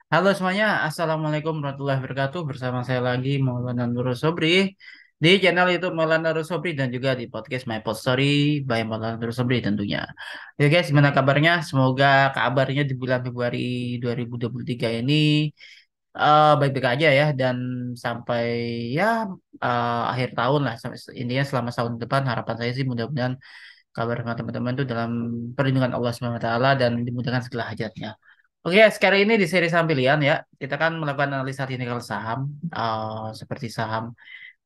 Halo semuanya, Assalamualaikum warahmatullahi wabarakatuh. Bersama saya lagi Maulana Nurul Sobri di channel YouTube Maulana Nurul Sobri dan juga di podcast My Pod Story by Maulana Nurul Sobri tentunya. Oke guys, gimana kabarnya? Semoga kabarnya di bulan Februari 2023 ini baik-baik aja ya dan sampai ya akhir tahun lah. Intinya selama tahun depan harapan saya sih mudah-mudahan kabar sama teman-teman itu dalam perlindungan Allah Subhanahu wa taala dan dimudahkan segala hajatnya. Oke, sekarang ini di seri saham pilihan ya, kita kan melakukan analisa teknikal saham seperti saham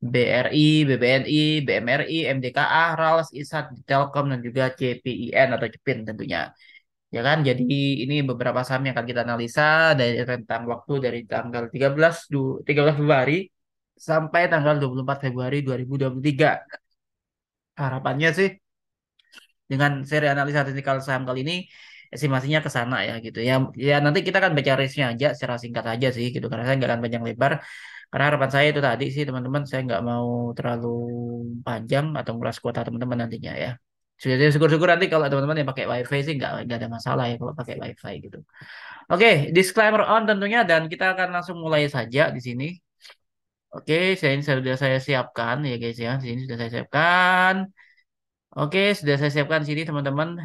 BRI, BBNI, BMRI, MDKA, RALS, ISAT, Telkom dan juga CPIN atau CEPIN tentunya. Ya kan, jadi ini beberapa saham yang akan kita analisa dari rentang waktu dari tanggal 13 Februari sampai tanggal 24 Februari 2023. Harapannya sih dengan seri analisa teknikal saham kali ini estimasinya ke sana ya gitu ya. Ya nanti kita akan baca range-nya aja secara singkat aja sih gitu karena saya nggak akan panjang lebar. Karena harapan saya itu tadi sih teman-teman saya nggak mau terlalu panjang atau nguras kuota teman-teman nantinya ya. Jadi syukur-syukur nanti kalau teman-teman yang pakai wifi sih nggak ada masalah ya kalau pakai wifi gitu. Oke, disclaimer on tentunya dan kita akan langsung mulai saja di sini. Oke, sudah saya siapkan ya guys ya. Di sini sudah saya siapkan. Oke, sudah saya siapkan sini teman-teman.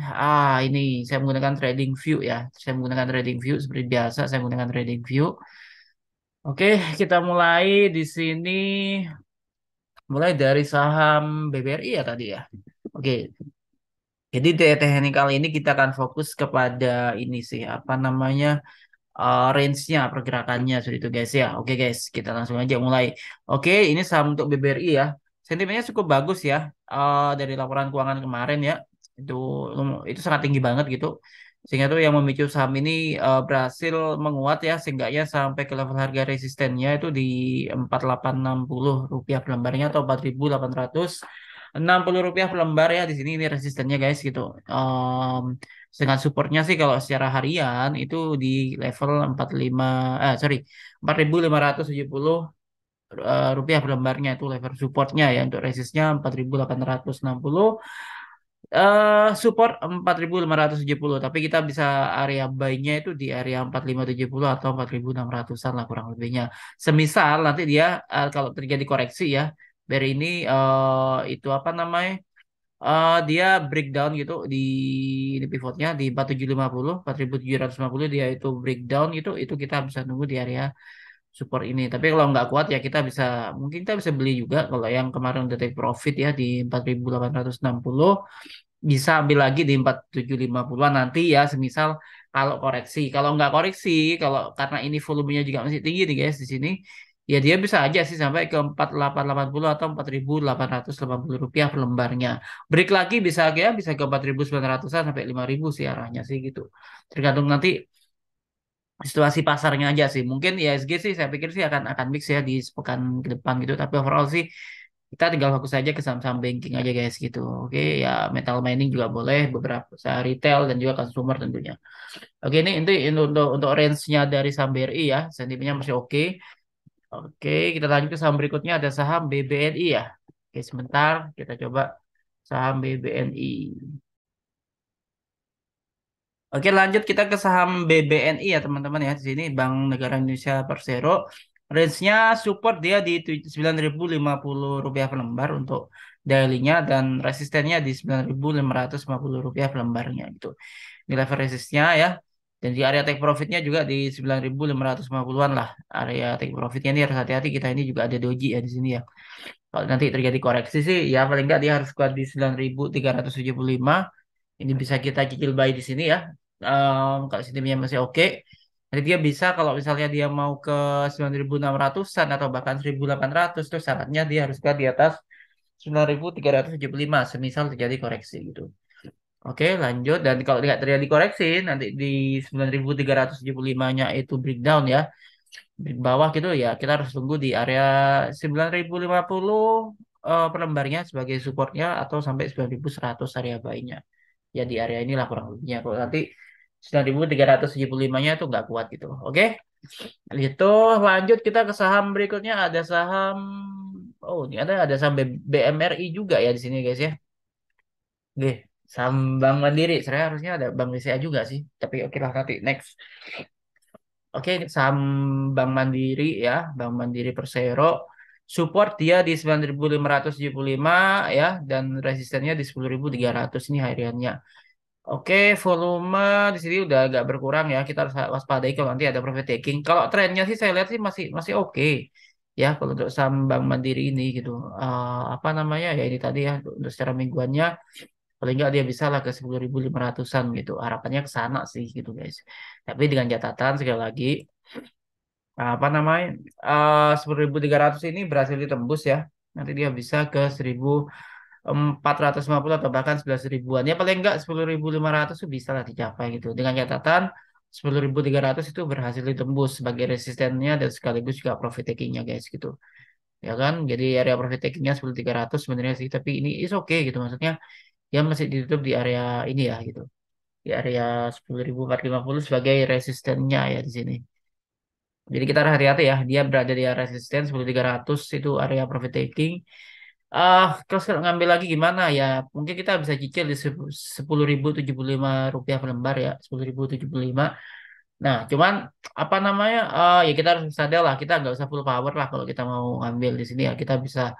Ini saya menggunakan Trading View ya. Saya menggunakan Trading View seperti biasa. Saya menggunakan Trading View. Oke, kita mulai di sini. Mulai dari saham BBRI ya tadi ya. Oke, jadi di teknik kali ini kita akan fokus kepada ini sih apa namanya range-nya pergerakannya seperti itu guys ya. Oke guys, kita langsung aja mulai. Oke, ini saham untuk BBRI ya. Sentimennya cukup bagus ya dari laporan keuangan kemarin ya. Itu itu sangat tinggi banget gitu. Sehingga tuh yang memicu saham ini berhasil menguat ya seenggaknya sampai ke level harga resistennya itu di 4860 rupiah per lembarnya atau 4860 rupiah per lembar ya di sini ini resistennya guys gitu. Dengan supportnya sih kalau secara harian itu di level 45 sorry 4570 rupiah per lembarnya itu level supportnya ya untuk resistnya 4860 support 4570 tapi kita bisa area buy-nya itu di area 4570 atau 4600-an lah kurang lebihnya. Semisal nanti dia kalau terjadi koreksi ya dari ini itu apa namanya dia breakdown gitu di pivotnya di 4750 4750 dia itu breakdown gitu itu kita bisa nunggu di area support ini tapi kalau nggak kuat ya kita bisa mungkin kita bisa beli juga kalau yang kemarin udah take profit ya di 4860 bisa ambil lagi di 4750-an nanti ya semisal kalau koreksi kalau nggak koreksi kalau karena ini volumenya juga masih tinggi nih guys di sini ya dia bisa aja sih sampai ke 4880 atau 4880 rupiah per lembarnya. Break lagi bisa ya bisa ke 4900-an sampai 5000 sih arahnya sih gitu. Tergantung nanti situasi pasarnya aja sih. Mungkin ISG sih saya pikir sih akan mix ya di sepekan ke depan gitu. Tapi overall sih kita tinggal fokus aja ke saham-saham banking aja guys gitu. Oke ya metal mining juga boleh beberapa usaha retail dan juga consumer tentunya. Oke ini untuk range-nya dari saham BRI ya. Sentimennya masih oke. Oke, kita lanjut ke saham berikutnya ada saham BBNI ya. Oke, sebentar kita coba saham BBNI. Oke, lanjut kita ke saham BBNI ya teman-teman ya. Di sini Bank Negara Indonesia Persero. Range-nya support dia di 9.050 rupiah per lembar untuk daily-nya dan resistennya di 9.550 rupiah per lembarnya gitu. Di level resistnya ya. Dan di area take profitnya juga di 9.550-an lah. Area take profitnya ini harus hati-hati kita ini juga ada doji ya di sini ya. Kalau nanti terjadi koreksi sih ya paling nggak dia harus kuat di 9.375. Ini bisa kita cicil buy di sini ya. Kalau sistemnya masih oke. Jadi dia bisa kalau misalnya dia mau ke 9.600-an atau bahkan 1.800 terus syaratnya dia harus kuat di atas 9.375 semisal terjadi koreksi gitu. Oke, lanjut dan kalau tidak terjadi koreksi nanti di 9.375-nya itu breakdown ya. Di bawah gitu ya kita harus tunggu di area 9.050 per lembarnya sebagai supportnya atau sampai 9.100 area buy-nya. Ya di area inilah kurang lebihnya. Kalau nanti 9.375-nya itu nggak kuat gitu. Oke. Itu lanjut kita ke saham berikutnya ada saham ini ada saham BMRI juga ya di sini guys ya. Oke, saham Bank Mandiri. Sebenarnya harusnya ada Bank BCA juga sih. Tapi oke lah nanti next. Oke, saham Bank Mandiri ya, Bank Mandiri Persero support dia di 9.575 ya dan resistennya di 10.300 ini hariannya. Oke, volume di sini udah agak berkurang ya. Kita harus waspadai kalau nanti ada profit taking. Kalau trennya sih saya lihat sih masih masih oke. Ya, kalau untuk saham Bank Mandiri ini gitu. Apa namanya? Ya ini tadi ya untuk secara mingguannya paling nggak dia bisa lah ke 10.500-an gitu. Harapannya ke sana sih gitu guys. Tapi dengan catatan sekali lagi apa namanya? 10.300 ini berhasil ditembus ya. Nanti dia bisa ke 1.450 atau bahkan 11 ribuan. Ya paling enggak 10.500 tuh bisa lah dicapai gitu. Dengan catatan 10.300 itu berhasil ditembus sebagai resistennya dan sekaligus juga profit takingnya guys gitu. Ya kan? Jadi area profit takingnya 10.300 sebenarnya sih. Tapi ini is okay gitu. Maksudnya dia masih ditutup di area ini ya gitu. Di area 10.450 sebagai resistennya ya di sini. Jadi kita harus hati-hati ya. Dia berada di area resisten 10.300 itu area profit taking. Terus kalau ngambil lagi gimana ya? Mungkin kita bisa cicil di 10.075 rupiah per lembar ya, 10.075. Nah, cuman apa namanya? Ya kita harus sadar lah, kita nggak usah full power lah kalau kita mau ngambil di sini ya. Kita bisa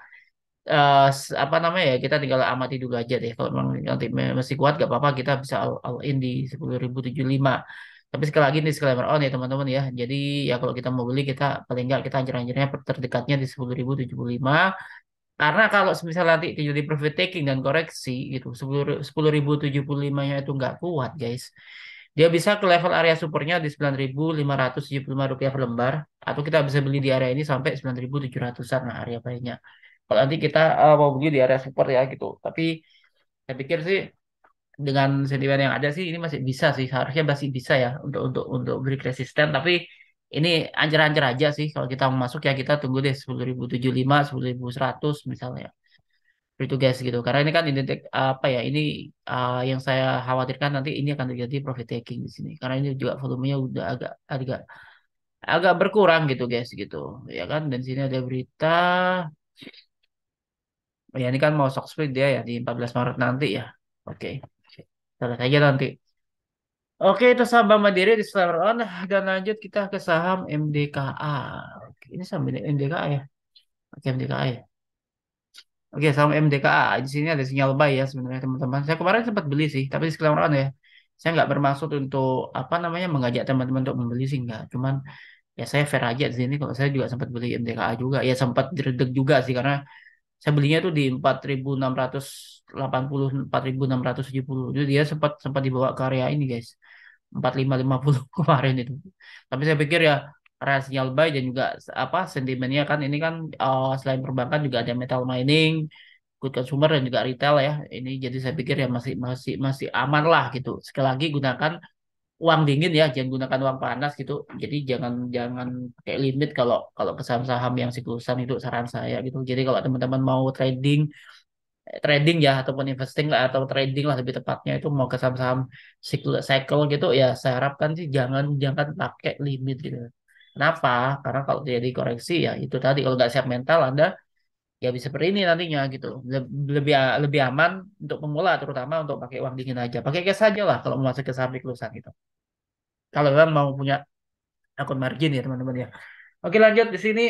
apa namanya ya? Kita tinggal amati dulu aja deh. Kalau memang nanti masih kuat, gak apa-apa. Kita bisa all in di 10.075. Tapi sekali lagi ini disclaimer on ya teman-teman ya. Jadi ya kalau kita mau beli kita paling nggak kita anjir-anjirnya terdekatnya di 10.075. Karena kalau misalnya nanti terjadi profit taking dan koreksi gitu, 10.075-nya itu nggak kuat, guys. Dia bisa ke level area supportnya di 9.575 rupiah per lembar, atau kita bisa beli di area ini sampai 9.700-an lah area baiknya. Kalau nanti kita mau beli di area support ya gitu. Tapi saya pikir sih dengan sentimen yang ada sih ini masih bisa sih, harusnya masih bisa ya untuk break resisten. Tapi ini anjir-anjir aja sih kalau kita mau masuk ya kita tunggu deh 10.075, 10.100 misalnya itu guys gitu karena ini kan identik apa ya ini yang saya khawatirkan nanti ini akan terjadi profit taking di sini karena ini juga volumenya udah agak agak agak berkurang gitu guys gitu ya kan dan sini ada berita ya ini kan mau stock split dia ya di 14 Maret nanti ya oke kita lihat aja nanti oke itu saham Bank Mandiri di disclaimer on dan lanjut kita ke saham MDKA oke ini saham MDKA ya oke MDKA ya oke, sama MDKA di sini ada sinyal buy ya sebenarnya teman-teman. Saya kemarin sempat beli sih, tapi disclaimer on ya. Saya nggak bermaksud untuk apa namanya mengajak teman-teman untuk membeli sih nggak. Cuman ya saya fair aja di sini. Kalau saya juga sempat beli MDKA juga, ya sempat diredek juga sih karena saya belinya tuh di 4.680 4.670. Jadi dia sempat sempat dibawa ke area ini guys. 4.550 kemarin itu. Tapi saya pikir ya karena sinyal buy dan juga apa sentimennya kan ini kan selain perbankan juga ada metal mining, good consumer dan juga retail ya. Ini jadi saya pikir ya masih masih masih aman lah gitu. Sekali lagi gunakan uang dingin ya, jangan gunakan uang panas gitu. Jadi jangan jangan pakai limit kalau kalau ke saham-saham yang siklusan itu saran saya gitu. Jadi kalau teman-teman mau trading trading ya ataupun investing lah atau trading lah lebih tepatnya itu mau ke saham-saham cycle gitu ya saya harapkan sih jangan jangan pakai limit gitu. Kenapa? Karena kalau terjadi koreksi ya itu tadi kalau nggak siap mental Anda ya bisa seperti ini nantinya gitu. Lebih lebih aman untuk pemula terutama untuk pakai uang dingin aja. Pakai cash aja lah kalau mau masuk ke saham iklusan gitu. Kalau memang mau punya akun margin ya teman-teman ya. Oke lanjut di sini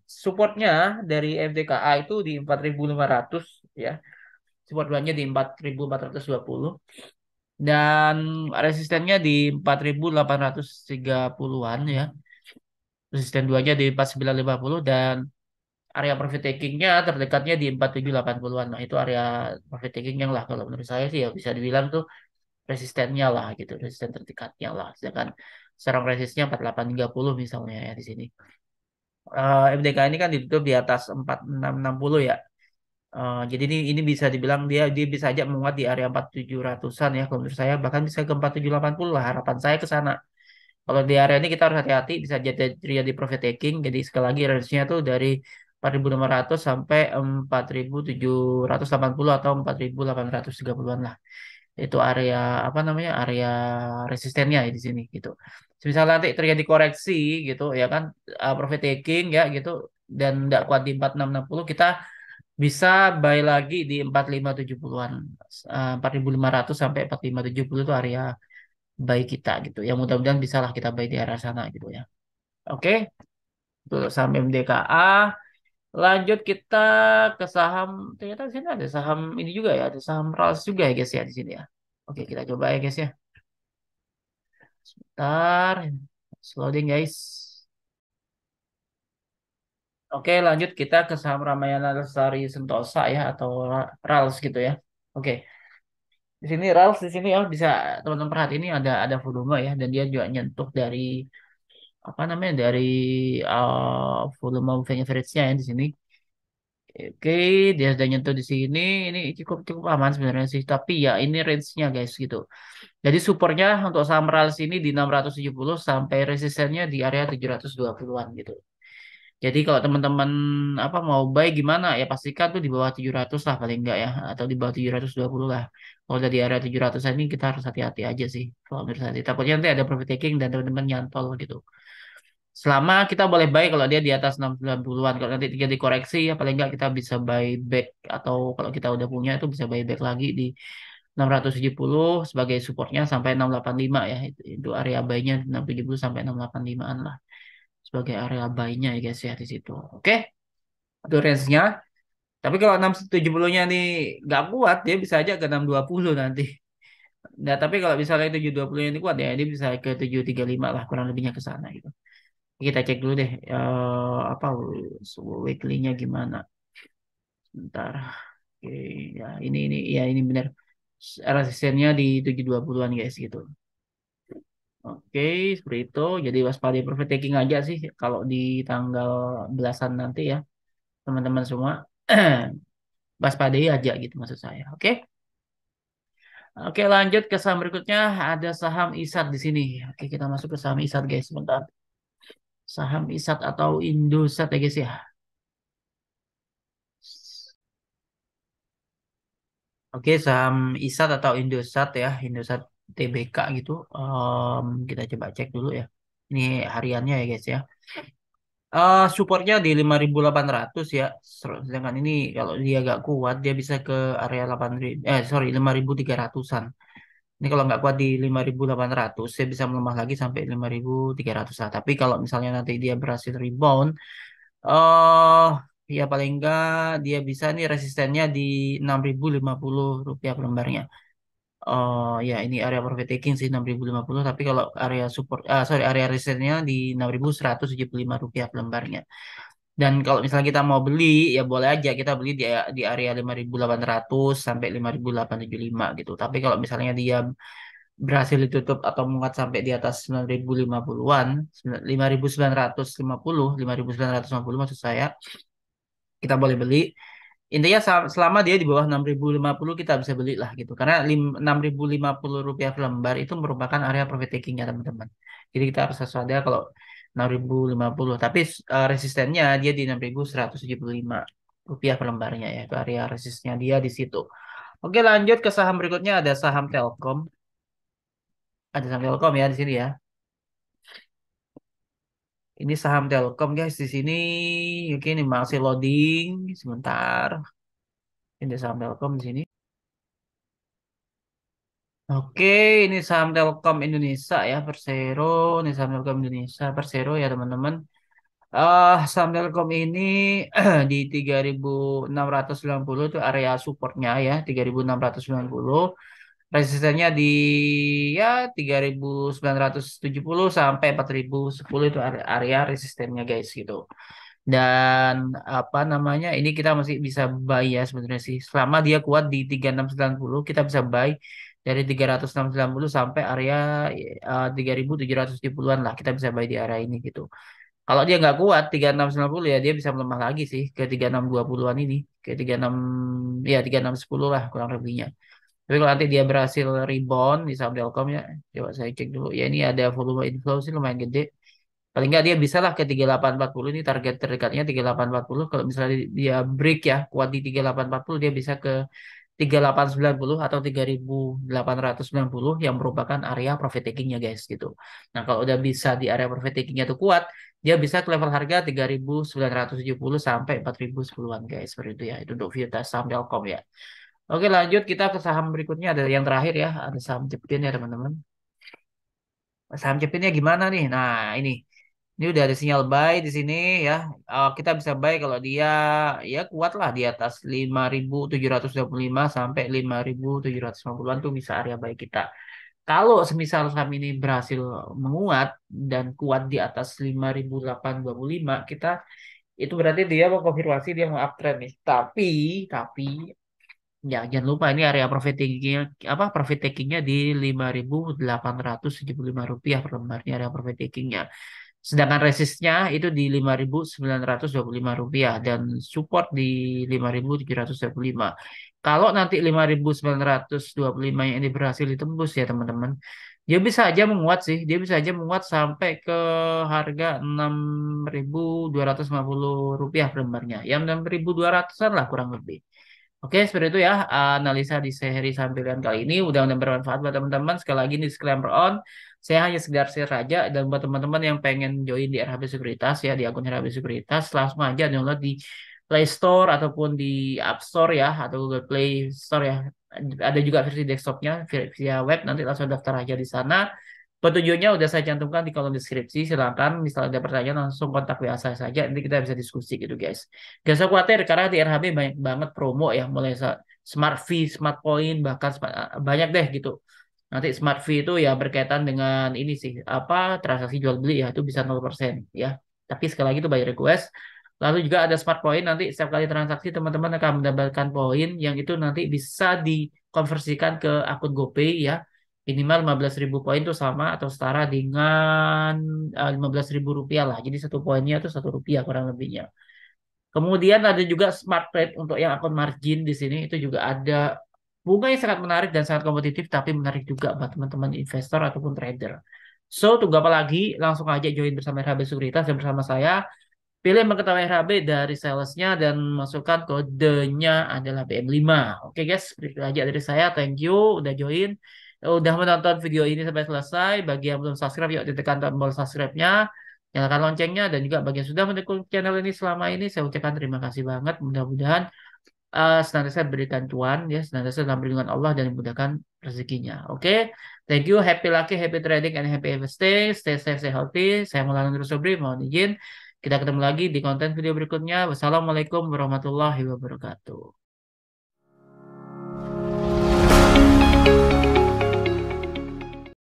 supportnya dari FDKA itu di 4.500 ya. Support bulannya di 4.420 dan resistennya di 4.830-an ya. Resisten duanya di 4.950 dan area profit takingnya terdekatnya di 4.780-an. Nah, itu area profit taking yang lah kalau menurut saya sih ya bisa dibilang tuh resistennya lah gitu, resisten terdekatnya lah. Sedangkan serang resistnya 4.830 misalnya ya di sini. MDK ini kan ditutup di atas 4.660 ya. Jadi ini bisa dibilang dia dia bisa aja menguat di area 4.700-an ya kalau menurut saya bahkan bisa ke 4.780 lah harapan saya ke sana. Kalau di area ini kita harus hati-hati bisa jadi profit taking. Jadi sekali lagi range-nya tuh dari 4.500 sampai 4.780 atau 4.830-an lah. Itu area apa namanya? Area resistennya ya di sini gitu. Misal nanti terjadi koreksi gitu ya kan profit taking ya gitu dan tidak kuat di 4.660 kita bisa buy lagi di 4.570-an. 4.500 sampai 4.570 itu area buy kita gitu. Ya mudah-mudahan bisalah kita buy di arah sana gitu ya. Oke, untuk saham MDKA. Lanjut kita ke saham. Ternyata di sini ada saham ini juga ya, ada saham RALS juga ya guys ya di sini ya. Oke, kita coba ya guys ya. Sebentar, loading guys. Oke, lanjut kita ke saham Ramayana Lestari Sentosa ya atau RALS gitu ya. Oke, di sini RALS di sini ya bisa teman-teman perhatiin ini ada volume ya dan dia juga nyentuh dari apa namanya dari volume moving average-nya ya di sini. Oke, dia sudah nyentuh di sini. Ini cukup cukup aman sebenarnya sih. Tapi ya ini range-nya guys gitu. Jadi supportnya untuk saham RALS ini di 670 sampai resistennya di area 720-an gitu. Jadi kalau teman-teman apa mau buy gimana ya pastikan tuh di bawah 700 lah paling enggak ya atau di bawah 720 lah. Kalau udah di area 700 ini kita harus hati-hati aja sih. Kalau menurut saya takutnya nanti ada profit taking dan teman-teman nyantol gitu. Selama kita boleh buy kalau dia di atas 690-an. Kalau nanti dia dikoreksi ya paling enggak kita bisa buy back atau kalau kita udah punya itu bisa buy back lagi di 670 sebagai supportnya sampai 685 ya. Itu area buy-nya 670 sampai 685-an lah sebagai area buy-nya ya guys ya di situ. Oke, itu range-nya. Tapi kalau 670-nya nih nggak kuat, dia bisa aja ke 620 nanti. Nah, tapi kalau misalnya 720-nya ini kuat ya, dia bisa ke 735 lah kurang lebihnya ke sana gitu. Kita cek dulu deh apa weekly-nya gimana. Bentar. Oke, ya ini ya ini benar. Resistennya di 720-an guys gitu. Oke, seperti itu. Jadi waspada profit taking aja sih kalau di tanggal belasan nanti ya, teman-teman semua. Waspadai aja gitu maksud saya. Oke. Oke, lanjut ke saham berikutnya. Ada saham ISAT di sini. Oke, kita masuk ke saham ISAT guys. Sebentar. Saham ISAT atau Indosat ya guys ya. Oke, saham ISAT atau Indosat ya, Indosat TBK gitu. Kita coba cek dulu ya. Ini hariannya ya guys ya. Supportnya di 5.800 ya. Sedangkan ini kalau dia agak kuat, dia bisa ke area 8.000, sorry 5.300-an. Ini kalau nggak kuat di 5.800, saya bisa melemah lagi sampai 5.300 lah. Tapi kalau misalnya nanti dia berhasil rebound, eh ya paling nggak dia bisa nih resistennya di 6.050 rupiah per lembarnya. Ya ini area profit taking sih 6.050. Tapi kalau area support, sorry area resistennya di 6.175 rupiah per lembarnya. Dan kalau misalnya kita mau beli, ya boleh aja kita beli di area 5.800 sampai 5.875 gitu. Tapi kalau misalnya dia berhasil ditutup atau menguat sampai di atas 9.050-an, 5.950, 5.950 maksud saya, kita boleh beli. Intinya selama dia di bawah 6.050 kita bisa beli lah gitu. Karena 6.050 rupiah per lembar itu merupakan area profit taking-nya teman-teman. Jadi kita harus waspada kalau 6.050. Tapi resistennya dia di 6.175 rupiah per lembarnya ya. Itu area resistnya dia di situ. Oke, lanjut ke saham berikutnya ada saham Telkom. Ada saham Telkom ya di sini ya. Ini saham Telkom guys di sini. Oke, ini masih loading sebentar. Ini saham Telkom di sini. Oke, ini saham Telkom Indonesia ya, Persero. Ini saham Telkom Indonesia, Persero ya teman-teman. Saham Telkom ini di 3.690 itu area supportnya ya, 3.690. Resistennya di ya 3.970 sampai 4.010 itu area resistennya guys gitu. Dan apa namanya? Ini kita masih bisa buy ya sebenarnya sih. Selama dia kuat di 3.690 kita bisa buy dari 3.690 sampai area 3.770-an lah. Kita bisa buy di area ini gitu. Kalau dia nggak kuat 3.690 ya dia bisa melemah lagi sih ke 3.620-an ini, ke 36 ya 3.610 lah kurang lebihnya. Tapi kalau nanti dia berhasil rebound di saham Telkom ya, coba saya cek dulu. Ya ini ada volume inflow sih lumayan gede. Paling nggak dia bisa lah ke 3840 ini target terdekatnya 3840. Kalau misalnya dia break ya kuat di 3840 dia bisa ke 3890 atau 3890 yang merupakan area profit takingnya guys gitu. Nah kalau udah bisa di area profit takingnya tuh kuat dia bisa ke level harga 3.970 sampai 4.010-an guys seperti itu ya. Itu untuk view saham Telkom ya. Oke lanjut kita ke saham berikutnya ada yang terakhir ya ada saham Jepin ya teman-teman. Saham cepetnya gimana nih? Nah, ini udah ada sinyal buy di sini ya. Kita bisa buy kalau dia ya kuat lah di atas 5.725 sampai 5.750-an tuh bisa area buy kita. Kalau semisal saham ini berhasil menguat dan kuat di atas 5.825, kita itu berarti dia mau konfirmasi dia mau uptrend nih. Tapi ya, jangan lupa ini area profit takingnya apa profit takingnya di Rp5.875 per lembar ini area profit takingnya. Sedangkan resistnya itu di Rp5.925 dan support di 5.725. Kalau nanti 5.925 yang ini berhasil ditembus ya teman-teman, dia bisa aja menguat sih, dia bisa aja menguat sampai ke harga Rp6.250 per lembarnya. Yang 6.200-an lah kurang lebih. Oke, seperti itu ya analisa di seri sampaian kali ini. Mudah-mudahan bermanfaat buat teman-teman. Sekali lagi disclaimer on, saya hanya sekedar share saja dan buat teman-teman yang pengen join di RHB Sekuritas ya di akun RHB Sekuritas langsung aja download di Play Store ataupun di App Store ya atau Google Play Store ya. Ada juga versi desktopnya via web nanti langsung daftar aja di sana. Petunjuknya udah saya cantumkan di kolom deskripsi. Silakan misalnya ada pertanyaan langsung kontak WA saya saja. Nanti kita bisa diskusi gitu guys. Gak usah khawatir karena di RHB banyak banget promo ya. Mulai Smart Fee, Smart Point, bahkan banyak deh gitu. Nanti Smart Fee itu ya berkaitan dengan ini sih. Apa transaksi jual beli ya. Itu bisa 0% ya. Tapi sekali lagi itu by request. Lalu juga ada Smart Point. Nanti setiap kali transaksi teman-teman akan mendapatkan poin. Yang itu nanti bisa dikonversikan ke akun GoPay ya minimal 15.000 poin itu sama atau setara dengan 15.000 rupiah lah. Jadi satu poinnya itu Rp1 kurang lebihnya. Kemudian ada juga smart trade untuk yang akun margin di sini itu juga ada bunga yang sangat menarik dan sangat kompetitif tapi menarik juga buat teman-teman investor ataupun trader. So, tunggu apa lagi? Langsung aja join bersama RHB Sekuritas dan bersama saya. Pilih yang mengetahui RHB dari salesnya dan masukkan kodenya adalah BM5. Oke guys, itu aja dari saya. Thank you udah join. Udah menonton video ini sampai selesai. Bagi yang belum subscribe, yuk ditekan tombol subscribe-nya. Nyalakan loncengnya. Dan juga bagi yang sudah mendukung channel ini selama ini, saya ucapkan terima kasih banget. Mudah-mudahan senantiasa berikan cuan, ya, senantiasa dalam perlindungan Allah dan dimudahkan rezekinya. Oke, thank you. Happy lucky, happy trading, and happy investing. Stay safe, stay healthy. Saya Maulana Nur Sobri, mohon izin. Kita ketemu lagi di konten video berikutnya. Wassalamualaikum warahmatullahi wabarakatuh.